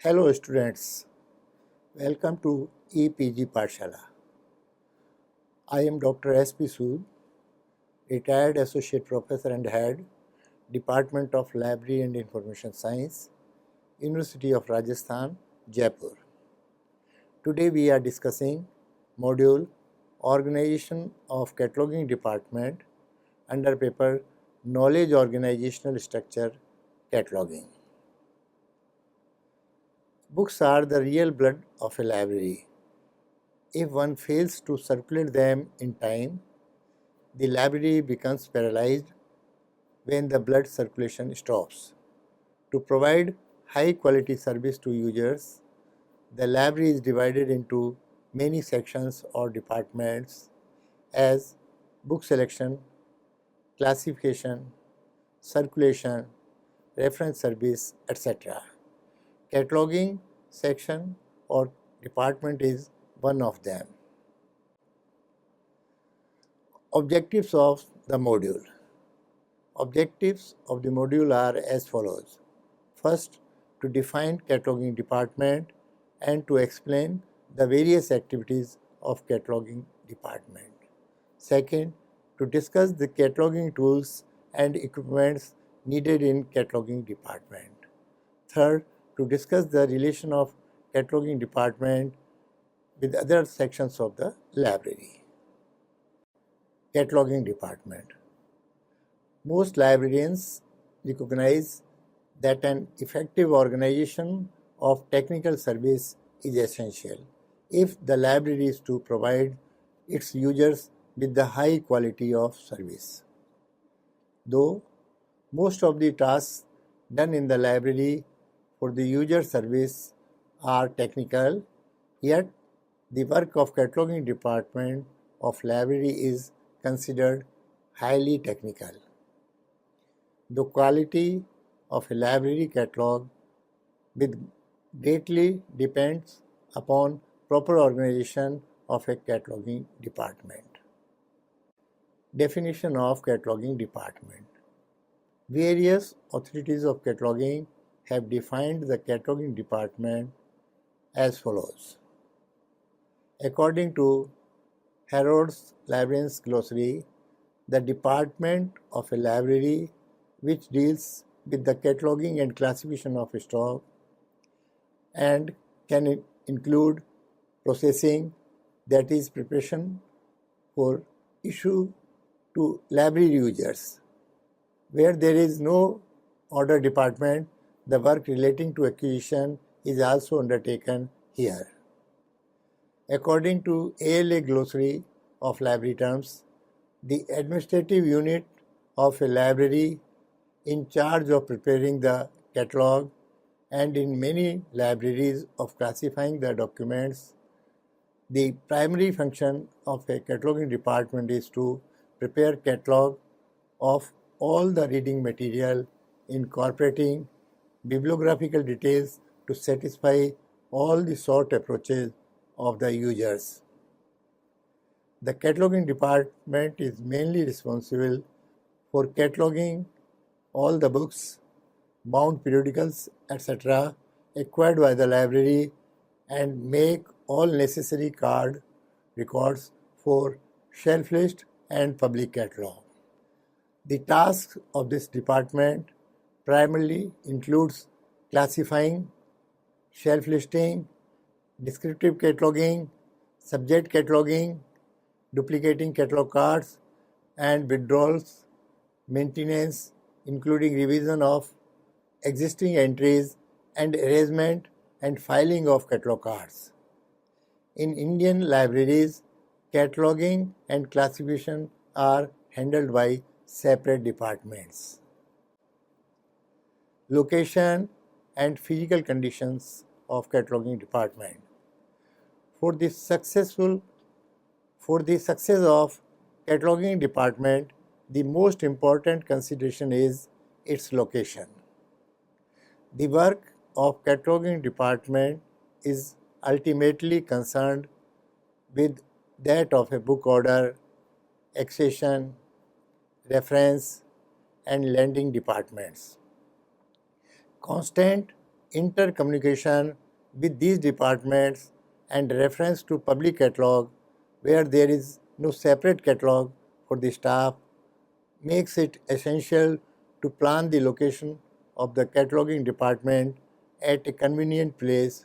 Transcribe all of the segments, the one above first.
Hello students, welcome to EPG Pathshala. I am Dr. S.P. Sood, retired Associate Professor and Head, Department of Library and Information Science, University of Rajasthan, Jaipur. Today we are discussing module Organization of Cataloguing Department under paper Knowledge Organizational Structure Cataloguing. Books are the real blood of a library. If one fails to circulate them in time, the library becomes paralyzed when the blood circulation stops. To provide high quality service to users, the library is divided into many sections or departments as book selection, classification, circulation, reference service, etc. Cataloging section or department is one of them. Objectives of the module. Objectives of the module are as follows. First, to define cataloging department and to explain the various activities of cataloging department. Second, to discuss the cataloging tools and equipments needed in cataloging department. Third, to discuss the relation of cataloging department with other sections of the library. Cataloging department. Most librarians recognize that an effective organization of technical service is essential if the library is to provide its users with the high quality of service. Though most of the tasks done in the library for the user service are technical, yet the work of cataloging department of library is considered highly technical. The quality of a library catalog greatly depends upon proper organization of a cataloging department. Definition of cataloging department. Various authorities of cataloging have defined the cataloging department as follows. According to Harrod's Librarian's Glossary, the department of a library which deals with the cataloging and classification of stock and can include processing, that is preparation for issue to library users. Where there is no order department, the work relating to acquisition is also undertaken here. According to ALA Glossary of Library Terms, the administrative unit of a library in charge of preparing the catalogue and in many libraries of classifying the documents, the primary function of a cataloging department is to prepare catalogue of all the reading material, incorporating bibliographical details to satisfy all the sought approaches of the users. The cataloging department is mainly responsible for cataloging all the books, bound periodicals, etc. acquired by the library and make all necessary card records for shelf list and public catalog. The tasks of this department primarily includes classifying, shelf listing, descriptive cataloging, subject cataloging, duplicating catalog cards and withdrawals, maintenance, including revision of existing entries and arrangement and filing of catalog cards. In Indian libraries, cataloging and classification are handled by separate departments. Location and physical conditions of cataloging department. For the success of cataloging department, the most important consideration is its location. The work of cataloging department is ultimately concerned with that of a book order, accession, reference, and lending departments. Constant intercommunication with these departments and reference to public catalog where there is no separate catalog for the staff makes it essential to plan the location of the cataloging department at a convenient place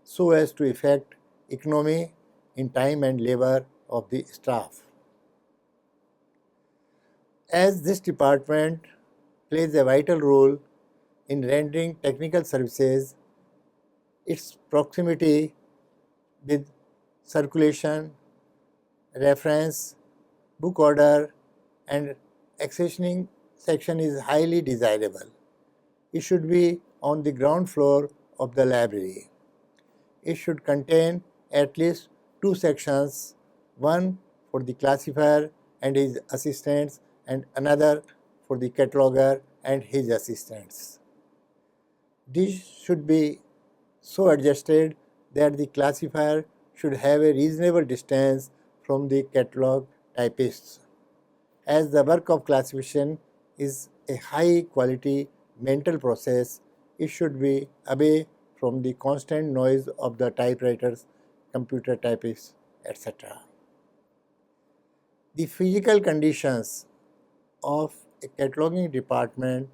so as to effect economy in time and labor of the staff. As this department plays a vital role in rendering technical services, its proximity with circulation, reference, book order, and accessioning section is highly desirable. It should be on the ground floor of the library. It should contain at least two sections, one for the classifier and his assistants and another for the cataloguer and his assistants. These should be so adjusted that the classifier should have a reasonable distance from the catalog typists. As the work of classification is a high quality mental process, it should be away from the constant noise of the typewriters, computer typists, etc. The physical conditions of a cataloging department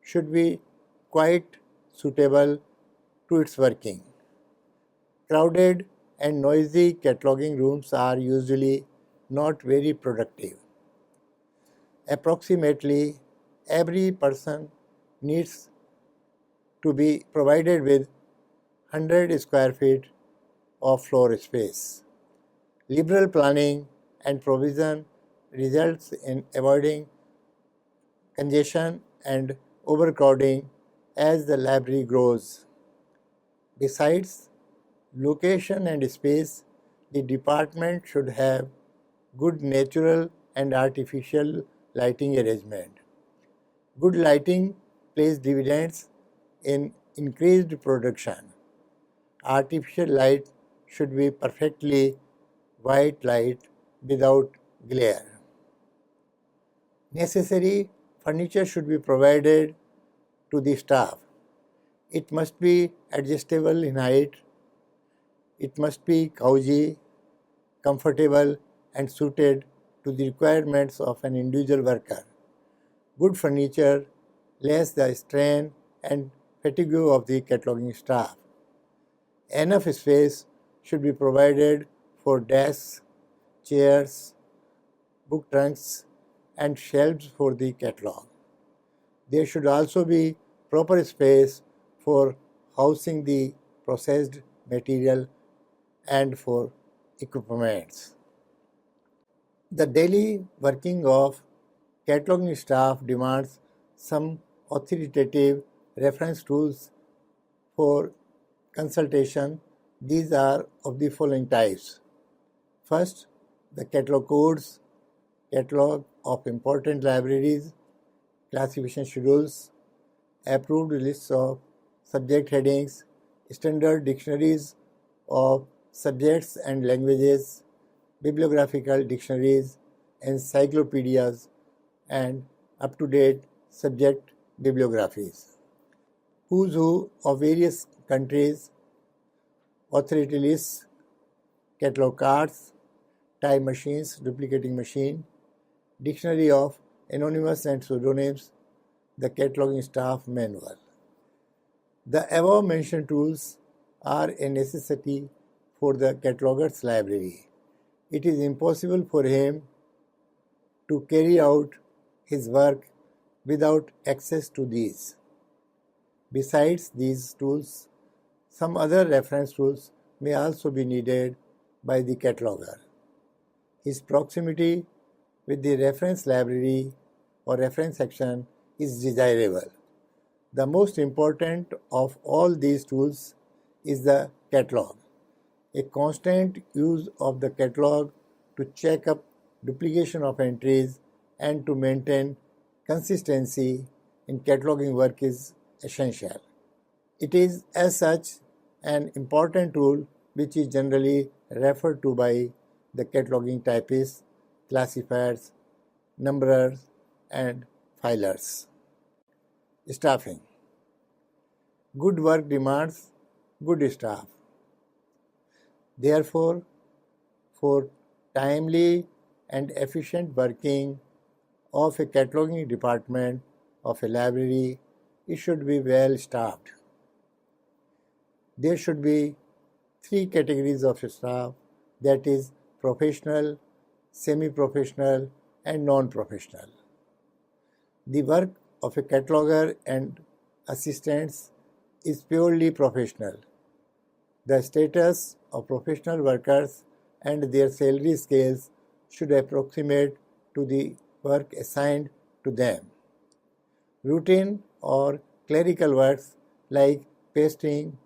should be quite suitable to its working. Crowded and noisy cataloging rooms are usually not very productive. Approximately every person needs to be provided with 100 square feet of floor space. Liberal planning and provision results in avoiding congestion and overcrowding as the library grows. Besides location and space, the department should have good natural and artificial lighting arrangement. Good lighting pays dividends in increased production. Artificial light should be perfectly white light without glare. Necessary furniture should be provided to the staff. It must be adjustable in height. It must be cozy, comfortable, and suited to the requirements of an individual worker. Good furniture less the strain and fatigue of the cataloging staff. Enough space should be provided for desks, chairs, book trunks, and shelves for the catalog. There should also be proper space for housing the processed material and for equipments. The daily working of cataloging staff demands some authoritative reference tools for consultation. These are of the following types. First, the catalog codes, catalog of important libraries, classification schedules, approved lists of subject headings, standard dictionaries of subjects and languages, bibliographical dictionaries, encyclopedias, and up-to-date subject bibliographies. Who's who of various countries, authority lists, catalog cards, time machines, duplicating machine, dictionary of anonymous and pseudonyms, the cataloging staff manual. The above mentioned tools are a necessity for the cataloger's library. It is impossible for him to carry out his work without access to these. Besides these tools, some other reference tools may also be needed by the cataloger. His proximity with the reference library or reference section is desirable. The most important of all these tools is the catalog. A constant use of the catalog to check up duplication of entries and to maintain consistency in cataloging work is essential. It is as such an important tool which is generally referred to by the cataloging typists, classifiers, numberers, and filers. Staffing. Good work demands good staff. Therefore, for timely and efficient working of a cataloging department of a library, it should be well staffed. There should be three categories of staff, that is professional, semi-professional and non-professional. The work of a cataloger and assistants is purely professional. The status of professional workers and their salary scales should approximate to the work assigned to them. Routine or clerical works like pasting,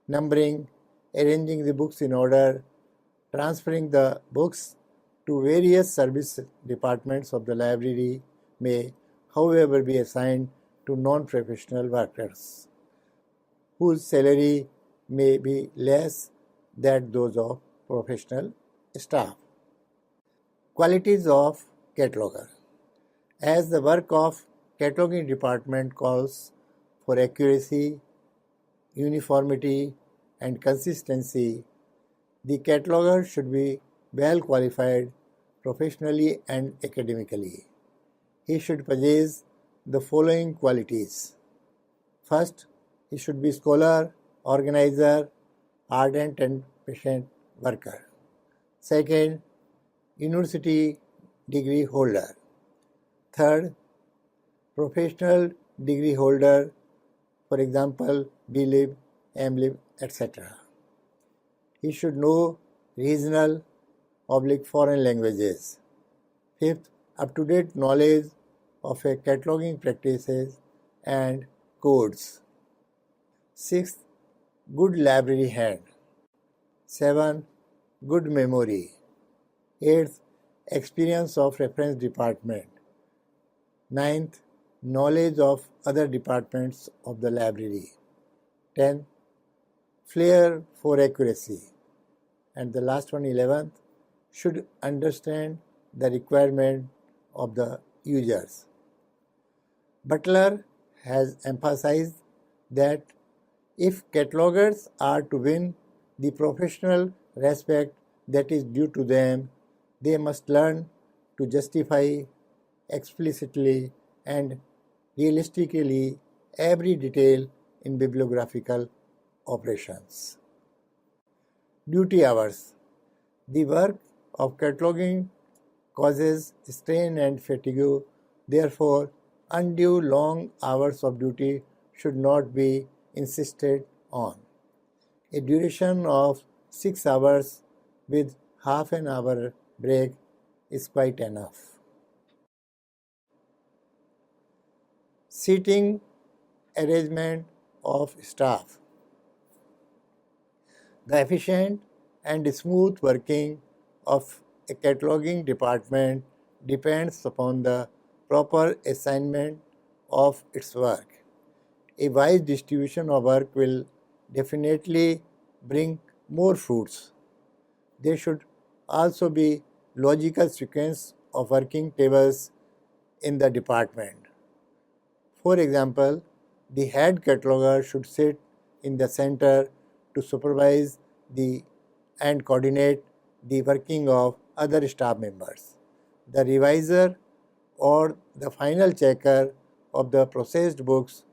numbering, arranging the books in order, transferring the books to various service departments of the library may, however, be assigned to non-professional workers, whose salary may be less than those of professional staff. Qualities of cataloger. As the work of cataloguing department calls for accuracy, uniformity, and consistency, the cataloger should be well qualified professionally and academically. He should possess the following qualities. First, he should be scholar, organizer, ardent and patient worker. Second, university degree holder. Third, professional degree holder, for example, B.Lib, M.Lib, etc. He should know regional / foreign languages. Fifth, up-to-date knowledge of a cataloging practices and codes. Sixth, good library hand. 7. Good memory. 8th, experience of reference department. 9th, knowledge of other departments of the library. 10th, flair for accuracy. And the last one, 11th, should understand the requirement of the users. Butler has emphasized that if catalogers are to win the professional respect that is due to them, they must learn to justify explicitly and realistically every detail in bibliographical operations. Duty hours. The work of cataloging causes strain and fatigue, therefore undue long hours of duty should not be insisted on. A duration of 6 hours with half an hour break is quite enough. Seating arrangement of staff. The efficient and smooth working of a cataloging department depends upon the proper assignment of its work. A wise distribution of work will definitely bring more fruits. There should also be logical sequence of working tables in the department. For example, the head cataloger should sit in the center to supervise and coordinate the working of other staff members. The reviser or the final checker of the processed books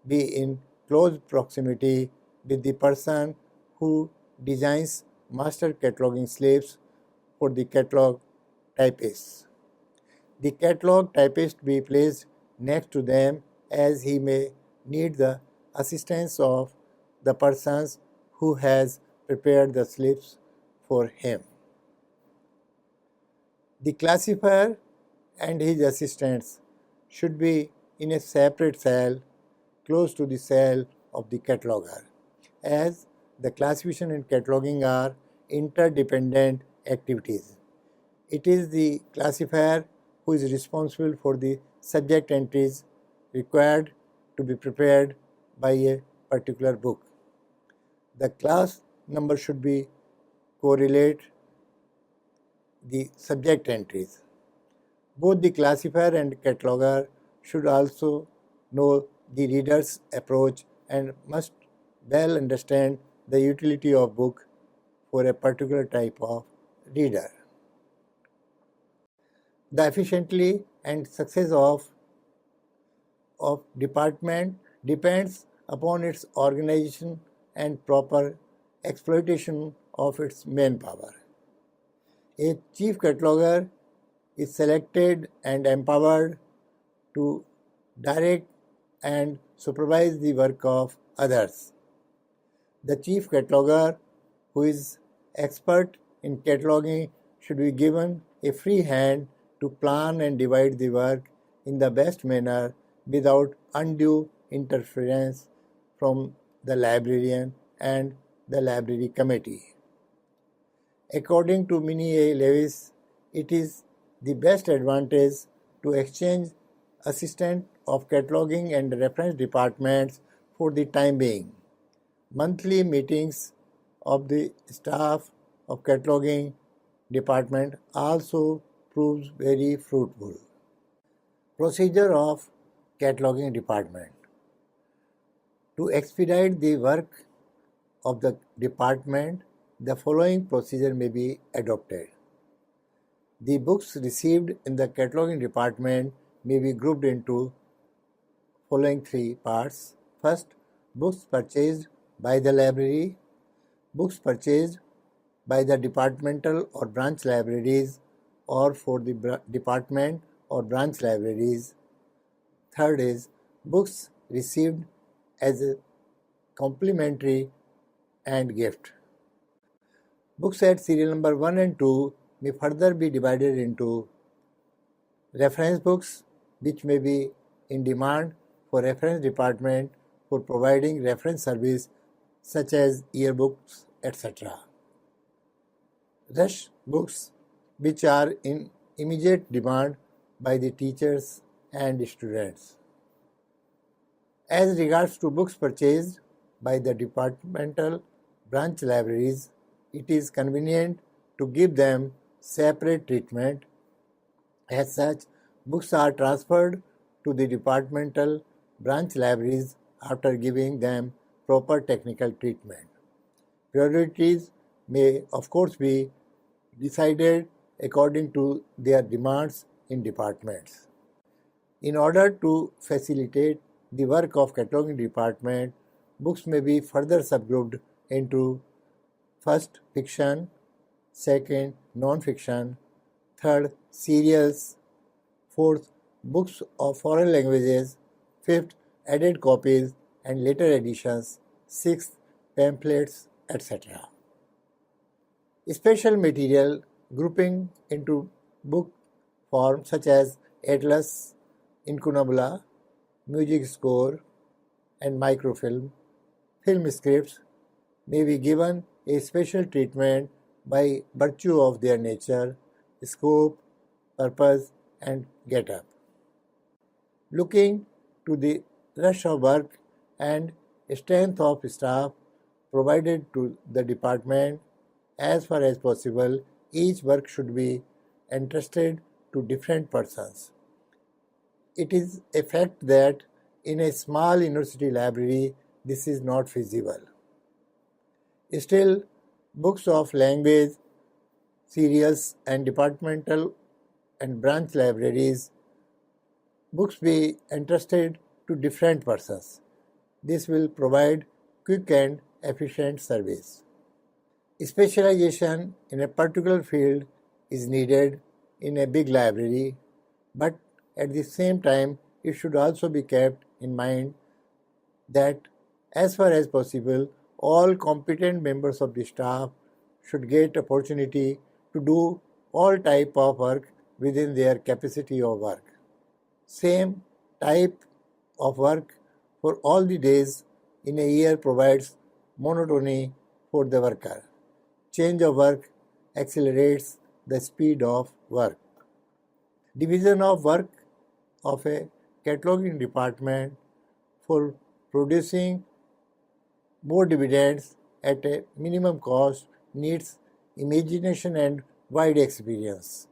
be in close proximity with the person who designs master cataloging slips for the catalog typists. The catalog typist be placed next to them, as he may need the assistance of the persons who has prepared the slips for him. The classifier and his assistants should be in a separate cell close to the cell of the cataloger, as the classification and cataloging are interdependent activities. It is the classifier who is responsible for the subject entries required to be prepared by a particular book. The class number should be correlate the subject entries. Both the classifier and cataloger should also know the reader's approach and must well understand the utility of book for a particular type of reader. The efficiently and success of department depends upon its organization and proper exploitation of its manpower. A chief cataloguer is selected and empowered to direct and supervise the work of others. The chief cataloguer, who is expert in cataloging, should be given a free hand to plan and divide the work in the best manner without undue interference from the librarian and the library committee. According to Minnie A. Lewis, it is the best advantage to exchange assistant of cataloging and reference departments for the time being. Monthly meetings of the staff of cataloging department also proves very fruitful. Procedure of Cataloguing Department. To expedite the work of the department, the following procedure may be adopted. The books received in the Cataloguing Department may be grouped into following three parts. First, books purchased by the library, books purchased by the departmental or branch libraries or for the department or branch libraries. Third is books received as a complimentary and gift. Books at serial number 1 and 2 may further be divided into reference books, which may be in demand for reference department for providing reference service such as yearbooks, etc. Rush books, which are in immediate demand by the teachers and students. As regards to books purchased by the departmental branch libraries, it is convenient to give them separate treatment. As such, books are transferred to the departmental branch libraries after giving them proper technical treatment. Priorities may, of course, be decided according to their demands in departments. In order to facilitate the work of cataloging department, books may be further subgrouped into first, fiction, second, non-fiction, third, serials, fourth, books of foreign languages, fifth, added copies and later editions, sixth, pamphlets, etc. Special material grouping into book forms such as atlas, incunabula, music score, and microfilm, film scripts may be given a special treatment by virtue of their nature, scope, purpose, and get-up. Looking to the rush of work and strength of staff provided to the department, as far as possible, each work should be entrusted to different persons. It is a fact that in a small university library, this is not feasible. Still, books of language, serials, and departmental and branch libraries, books be entrusted to different persons. This will provide quick and efficient service. Specialization in a particular field is needed in a big library, but at the same time, it should also be kept in mind that as far as possible, all competent members of the staff should get opportunity to do all type of work within their capacity of work. Same type of work for all the days in a year provides monotony for the worker. Change of work accelerates the speed of work. Division of work of a cataloging department for producing more dividends at a minimum cost needs imagination and wide experience.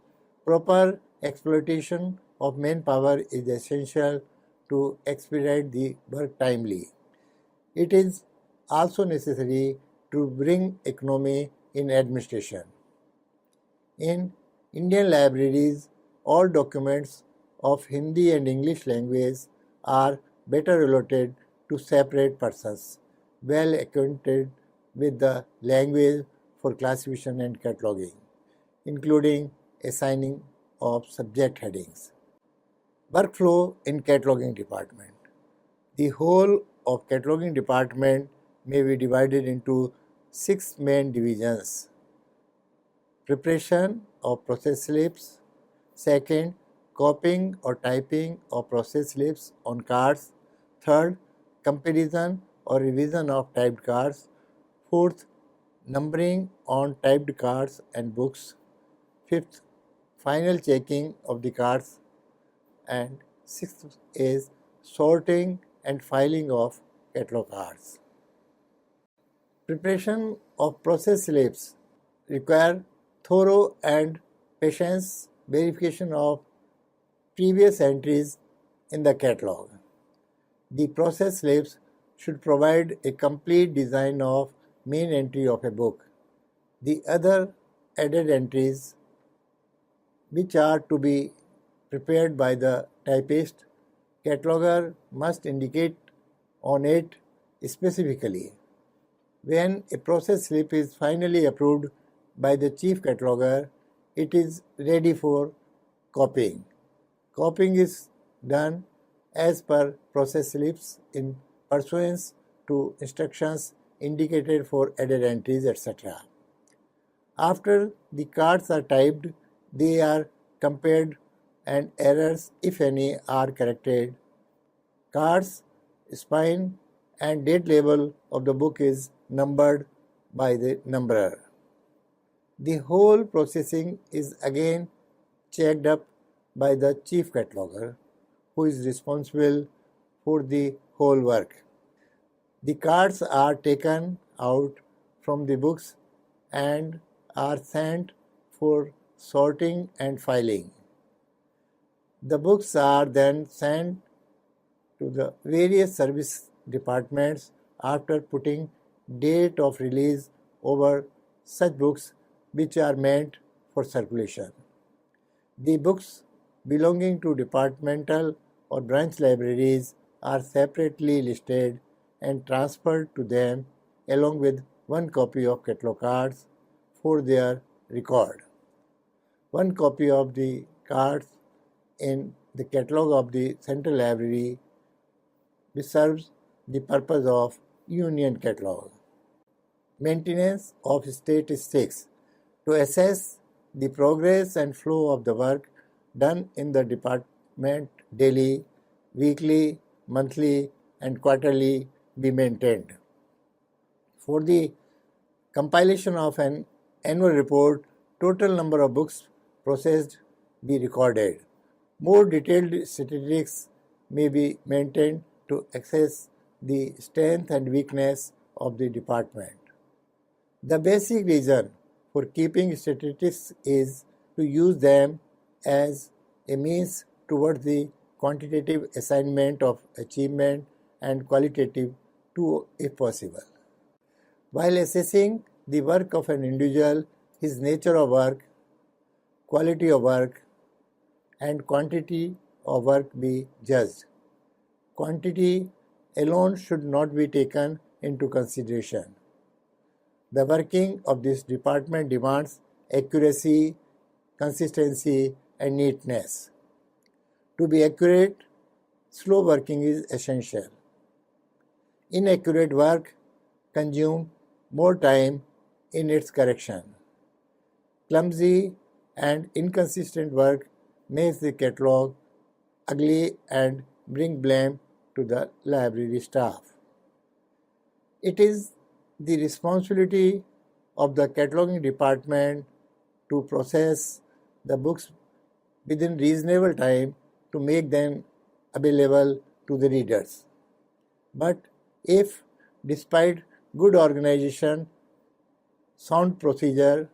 Proper exploitation of manpower is essential to expedite the work timely. It is also necessary to bring economy in administration. In Indian libraries, all documents of Hindi and English language are better allotted to separate persons, well acquainted with the language for classification and cataloging, including assigning of subject headings. Workflow in Cataloguing Department. The whole of Cataloguing Department may be divided into 6 main divisions. Preparation of process slips. Second, copying or typing of process slips on cards. Third, comparison or revision of typed cards. Fourth, numbering on typed cards and books. Fifth, final checking of the cards. And sixth is sorting and filing of catalog cards. Preparation of process slips require thorough and patient verification of previous entries in the catalog. The process slips should provide a complete design of main entry of a book. The other added entries, which are to be prepared by the typist, cataloger must indicate on it specifically. When a process slip is finally approved by the chief cataloger, it is ready for copying. Copying is done as per process slips in pursuance to instructions indicated for added entries, etc. After the cards are typed, they are compared and errors, if any, are corrected. Cards, spine and date label of the book is numbered by the numberer. The whole processing is again checked up by the chief cataloger, who is responsible for the whole work. The cards are taken out from the books and are sent for sorting and filing. The books are then sent to the various service departments after putting date of release over such books which are meant for circulation. The books belonging to departmental or branch libraries are separately listed and transferred to them along with one copy of catalog cards for their record. One copy of the cards in the catalog of the central library, which serves the purpose of union catalog. Maintenance of statistics to assess the progress and flow of the work done in the department daily, weekly, monthly, and quarterly be maintained. For the compilation of an annual report, total number of books processed be recorded. More detailed statistics may be maintained to assess the strength and weakness of the department. The basic reason for keeping statistics is to use them as a means towards the quantitative assignment of achievement and qualitative too, if possible. While assessing the work of an individual, his nature of work, quality of work, and quantity of work be judged. Quantity alone should not be taken into consideration. The working of this department demands accuracy, consistency, and neatness. To be accurate, slow working is essential. Inaccurate work consumes more time in its correction. Clumsy and inconsistent work makes the catalog ugly and bring blame to the library staff. It is the responsibility of the cataloging department to process the books within reasonable time to make them available to the readers. But if, despite good organization, sound procedure,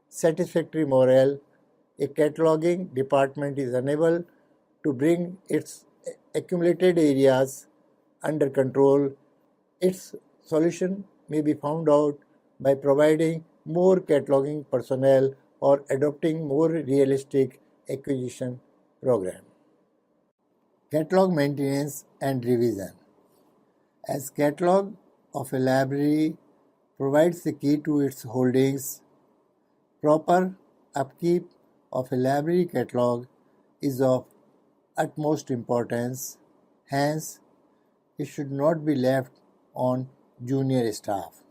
satisfactory morale, a cataloging department is unable to bring its accumulated areas under control, its solution may be found out by providing more cataloging personnel or adopting more realistic acquisition program. Catalog maintenance and revision. As catalog of a library provides the key to its holdings, proper upkeep of a library catalog is of utmost importance. Hence, it should not be left on junior staff.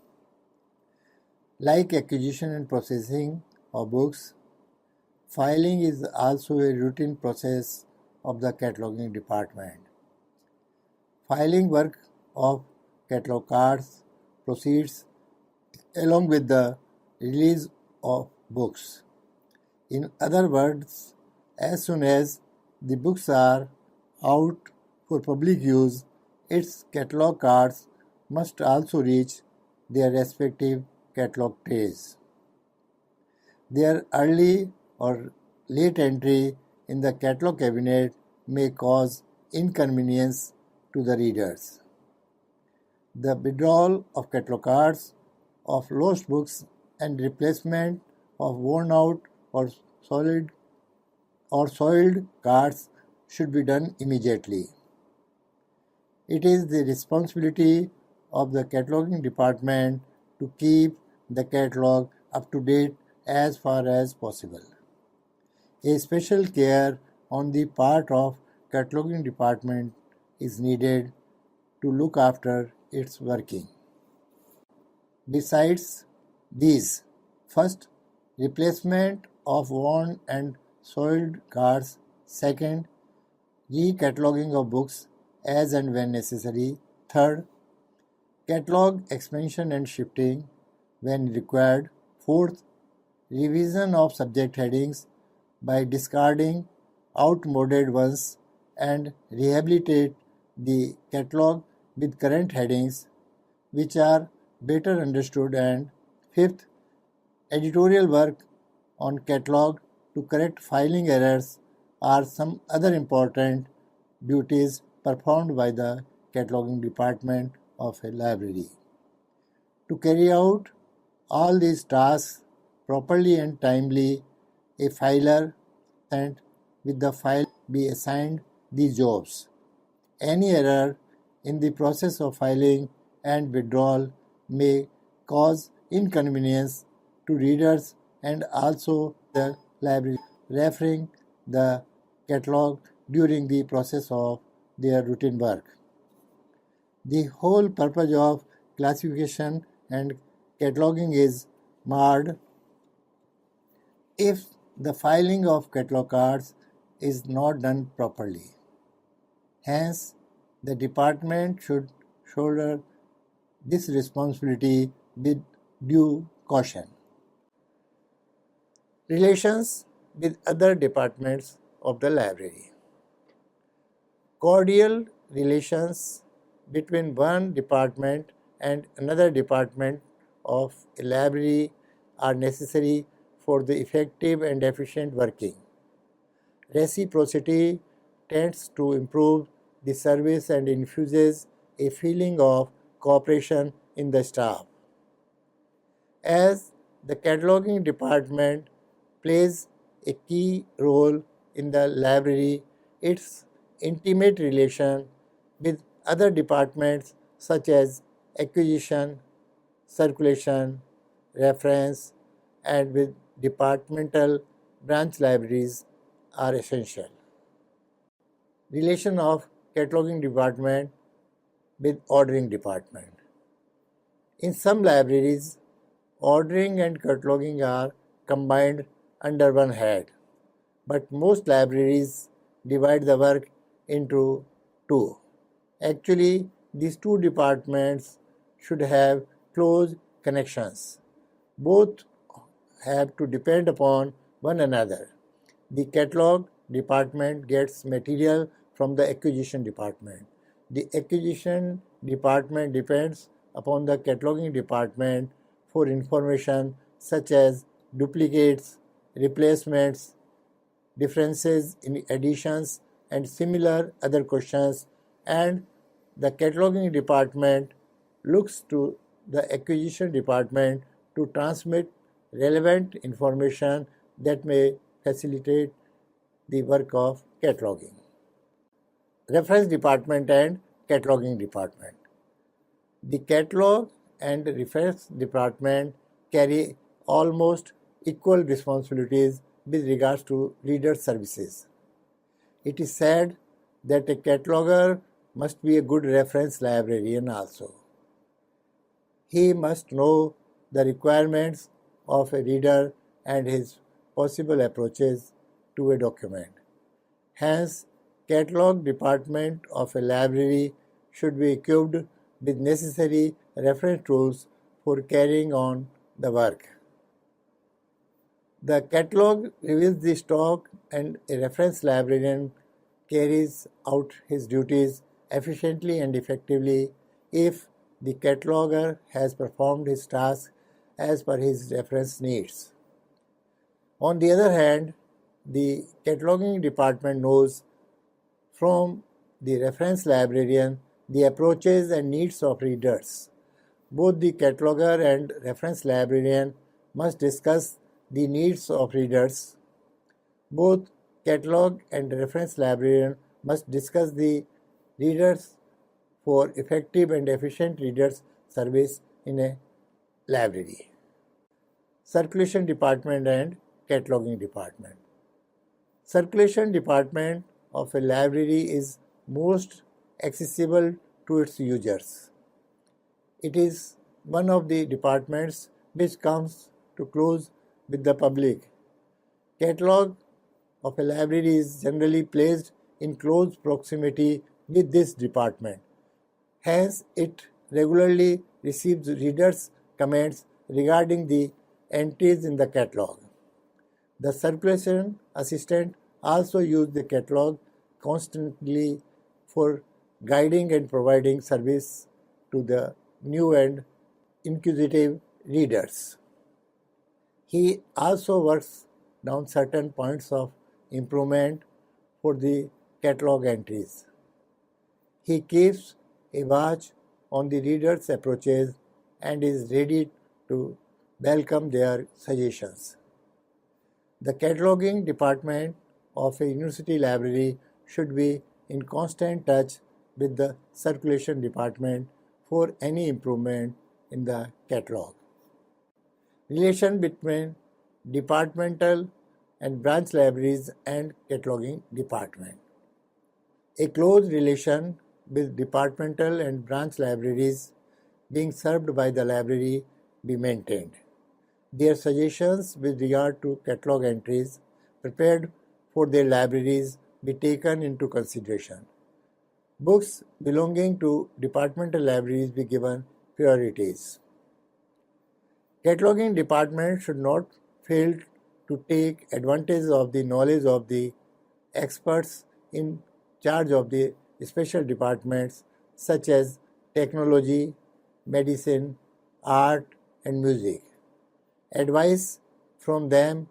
Like acquisition and processing of books, filing is also a routine process of the cataloging department. Filing work of catalog cards proceeds along with the release of books. In other words, as soon as the books are out for public use, its catalog cards must also reach their respective catalog trays. Their early or late entry in the catalog cabinet may cause inconvenience to the readers. The withdrawal of catalog cards of lost books and replacement of worn out or soiled cards should be done immediately. It is the responsibility of the cataloging department to keep the catalog up to date as far as possible. A special care on the part of cataloging department is needed to look after its working. Besides these, first, replacement of worn and soiled cards. Second, recataloguing of books as and when necessary. Third, catalog expansion and shifting when required. Fourth, revision of subject headings by discarding outmoded ones and rehabilitate the catalog with current headings which are better understood. And fifth, editorial work on catalog to correct filing errors are some other important duties performed by the cataloging department of a library. To carry out all these tasks properly and timely, a filer sent with the file be assigned these jobs. Any error in the process of filing and withdrawal may cause inconvenience to readers and also the library referring the catalog during the process of their routine work. The whole purpose of classification and cataloging is marred if the filing of catalog cards is not done properly. Hence, the department should shoulder this responsibility with due caution. Relations with other departments of the library. Cordial relations between one department and another department of a library are necessary for the effective and efficient working. Reciprocity tends to improve the service and infuses a feeling of cooperation in the staff. As the cataloging department plays a key role in the library, its intimate relation with other departments such as acquisition, circulation, reference, and with departmental branch libraries are essential. Relation of cataloging department with ordering department. In some libraries, ordering and cataloging are combined under one head, but most libraries divide the work into two. Actually, these two departments should have close connections. Both have to depend upon one another. The catalog department gets material from the acquisition department. The acquisition department depends upon the cataloging department for information such as duplicates, replacements, differences in additions, and similar other questions, and the cataloging department looks to the acquisition department to transmit relevant information that may facilitate the work of cataloging. Reference department and cataloging department. The catalog and reference department carry almost equal responsibilities with regards to reader services. It is said that a cataloger must be a good reference librarian also. He must know the requirements of a reader and his possible approaches to a document. Hence, catalog department of a library should be equipped with necessary reference tools for carrying on the work. The catalog reveals the stock and a reference librarian carries out his duties efficiently and effectively if the cataloger has performed his task as per his reference needs. On the other hand, the cataloging department knows from the reference librarian the approaches and needs of readers. Both the cataloger and reference librarian must discuss the needs of readers. Both catalog and reference librarian must discuss the readers for effective and efficient readers service in a library. Circulation department and cataloging department. Circulation department of a library is most accessible to its users. It is one of the departments which comes to close with the public. Catalog of a library is generally placed in close proximity with this department. Hence, it regularly receives readers' comments regarding the entries in the catalog. The circulation assistant also uses the catalog constantly for guiding and providing service to the new and inquisitive readers. He also works down certain points of improvement for the catalog entries. He keeps a watch on the reader's approaches and is ready to welcome their suggestions. The cataloging department of a university library should be in constant touch with the circulation department for any improvement in the catalog. Relation between departmental and branch libraries and cataloging department. A close relation with departmental and branch libraries being served by the library be maintained. Their suggestions with regard to catalog entries prepared for their libraries be taken into consideration. Books belonging to departmental libraries be given priorities. Cataloging department should not fail to take advantage of the knowledge of the experts in charge of the special departments such as technology, medicine, art, and music. Advice from them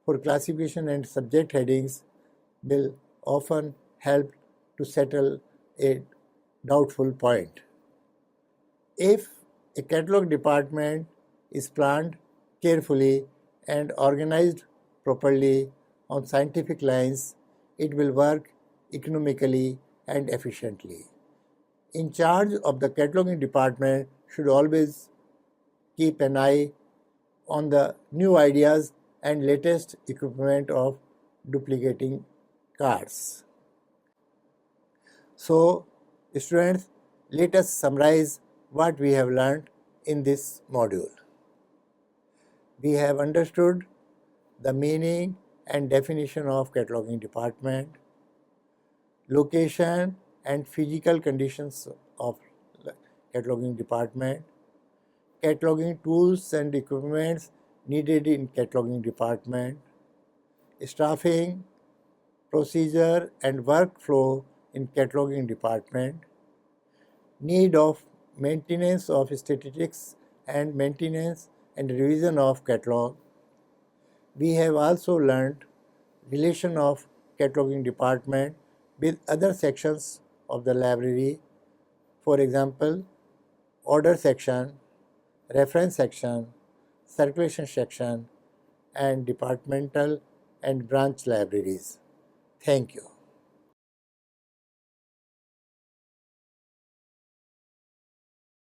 for classification and subject headings will often help to settle a doubtful point. If a catalog department is planned carefully and organized properly on scientific lines, it will work economically and efficiently. In charge of the cataloging department should always keep an eye on the new ideas and latest equipment of duplicating cards. So, students, let us summarize what we have learned in this module. We have understood the meaning and definition of cataloging department, location and physical conditions of cataloging department, cataloging tools and equipments needed in cataloging department, staffing, procedure and workflow in cataloging department, need of maintenance of statistics and maintenance and revision of catalog. We have also learned relation of cataloging department with other sections of the library, for example, order section, reference section, circulation section, and departmental and branch libraries. Thank you.